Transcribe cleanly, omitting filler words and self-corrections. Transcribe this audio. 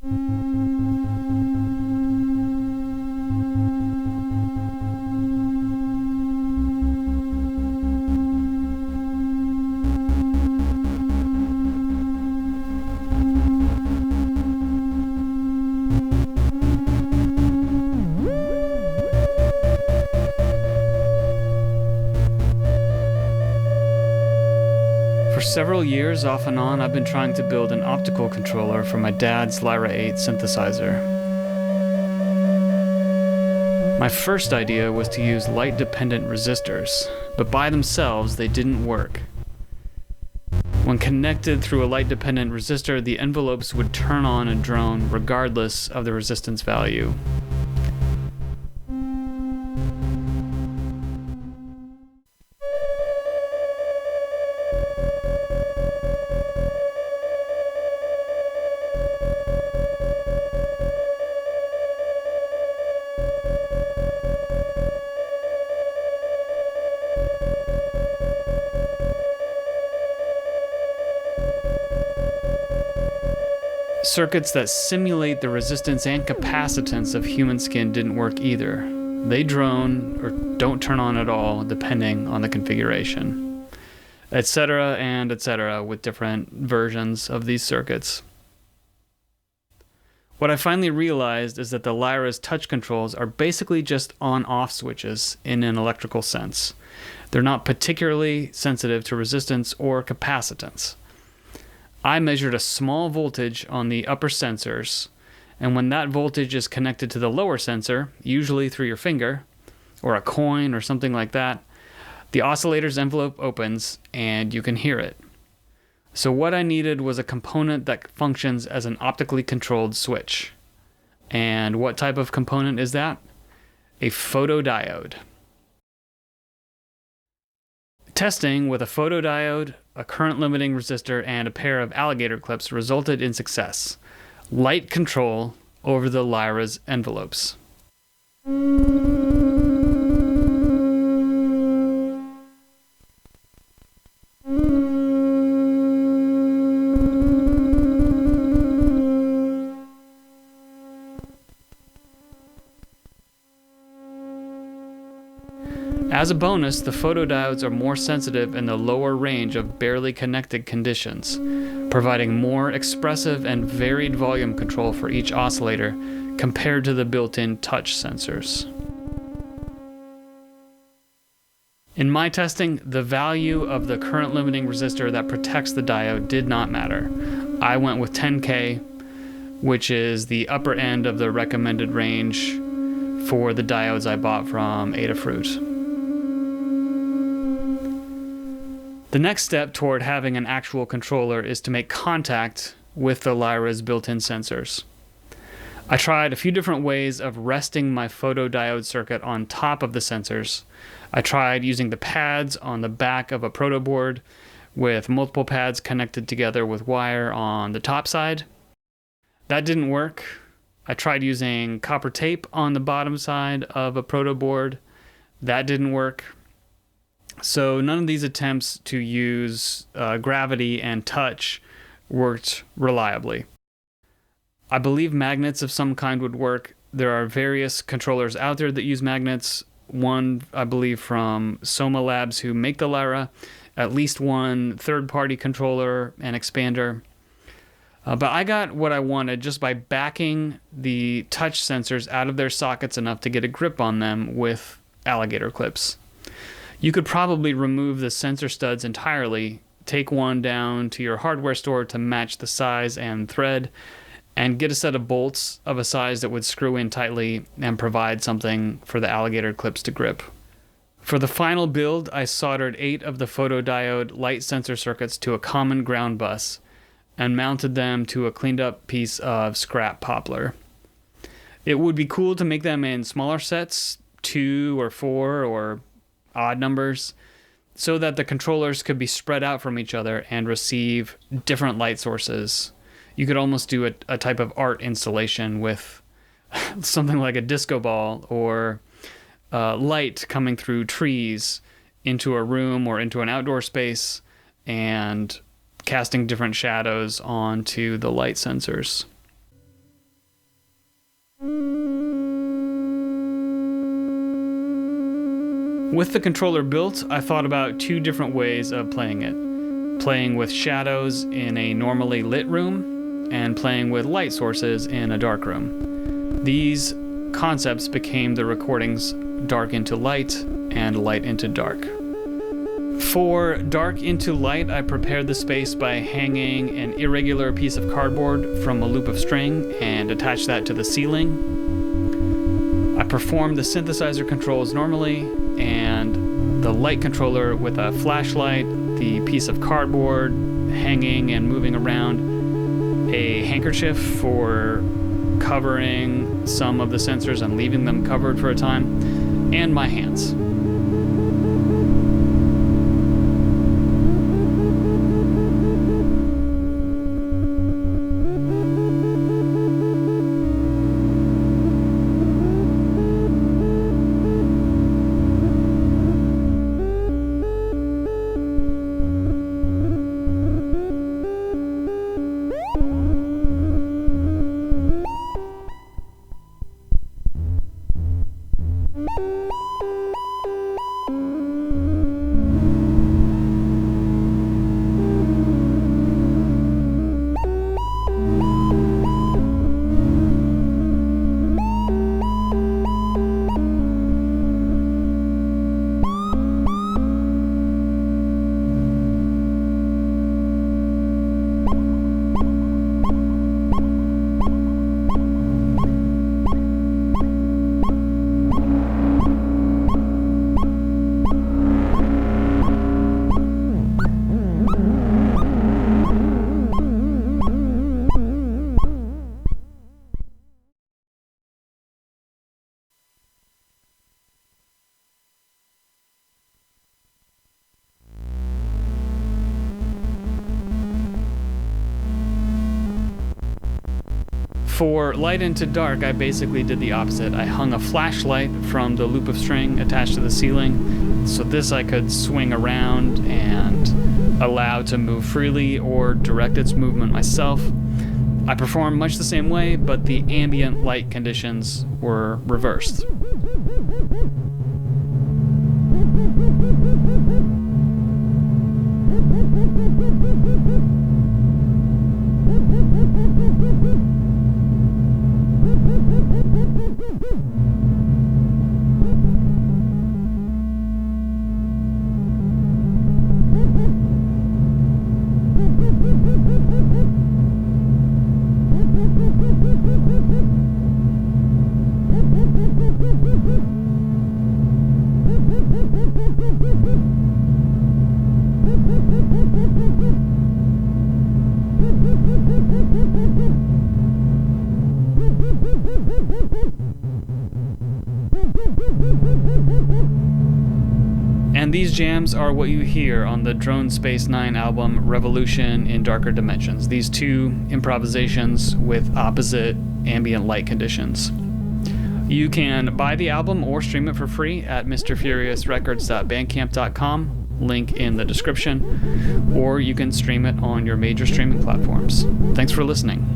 For several years, off and on, I've been trying to build an optical controller for my dad's Lyra-8 synthesizer. My first idea was to use light-dependent resistors, but by themselves they didn't work. When connected through a light-dependent resistor, the envelopes would turn on and drone regardless of the resistance value. Circuits that simulate the resistance and capacitance of human skin didn't work either. They drone or don't turn on at all, depending on the configuration, etc. and etc. with different versions of these circuits. What I finally realized is that the Lyra's touch controls are basically just on-off switches in an electrical sense. They're not particularly sensitive to resistance or capacitance. I measured a small voltage on the upper sensors, and when that voltage is connected to the lower sensor, usually through your finger, or a coin or something like that, the oscillator's envelope opens and you can hear it. So what I needed was a component that functions as an optically controlled switch. And what type of component is that? A photodiode. Testing with a photodiode, a current-limiting resistor, and a pair of alligator clips resulted in success. Light control over the Lyra's envelopes. As a bonus, the photodiodes are more sensitive in the lower range of barely connected conditions, providing more expressive and varied volume control for each oscillator compared to the built-in touch sensors. In my testing, the value of the current limiting resistor that protects the diode did not matter. I went with 10K, which is the upper end of the recommended range for the diodes I bought from Adafruit. The next step toward having an actual controller is to make contact with the Lyra's built-in sensors. I tried a few different ways of resting my photodiode circuit on top of the sensors. I tried using the pads on the back of a proto board with multiple pads connected together with wire on the top side. That didn't work. I tried using copper tape on the bottom side of a proto board. That didn't work. So none of these attempts to use gravity and touch worked reliably. I believe magnets of some kind would work. There are various controllers out there that use magnets. One, I believe, from Soma Labs, who make the Lyra. At least one third-party controller and expander. But I got what I wanted just by backing the touch sensors out of their sockets enough to get a grip on them with alligator clips. You could probably remove the sensor studs entirely, take one down to your hardware store to match the size and thread, and get a set of bolts of a size that would screw in tightly and provide something for the alligator clips to grip. For the final build, I soldered 8 of the photodiode light sensor circuits to a common ground bus and mounted them to a cleaned up piece of scrap poplar. It would be cool to make them in smaller sets, 2 or 4 or odd numbers, so that the controllers could be spread out from each other and receive different light sources. You could almost do a type of art installation with something like a disco ball or light coming through trees into a room or into an outdoor space and casting different shadows onto the light sensors. With the controller built, I thought about two different ways of playing it. Playing with shadows in a normally lit room, and playing with light sources in a dark room. These concepts became the recordings Dark into Light and Light into Dark. For Dark into Light, I prepared the space by hanging an irregular piece of cardboard from a loop of string and attached that to the ceiling. I performed the synthesizer controls normally, and the light controller with a flashlight, the piece of cardboard hanging and moving around, a handkerchief for covering some of the sensors and leaving them covered for a time, and my hands. For Light into Dark, I basically did the opposite. I hung a flashlight from the loop of string attached to the ceiling, so this I could swing around and allow to move freely or direct its movement myself. I performed much the same way, but the ambient light conditions were reversed. And these jams are what you hear on the Drone Space 9 album Revolution in Darker Dimensions. These two improvisations with opposite ambient light conditions. You can buy the album or stream it for free at mrfuriousrecords.bandcamp.com, link in the description, or you can stream it on your major streaming platforms. Thanks for listening.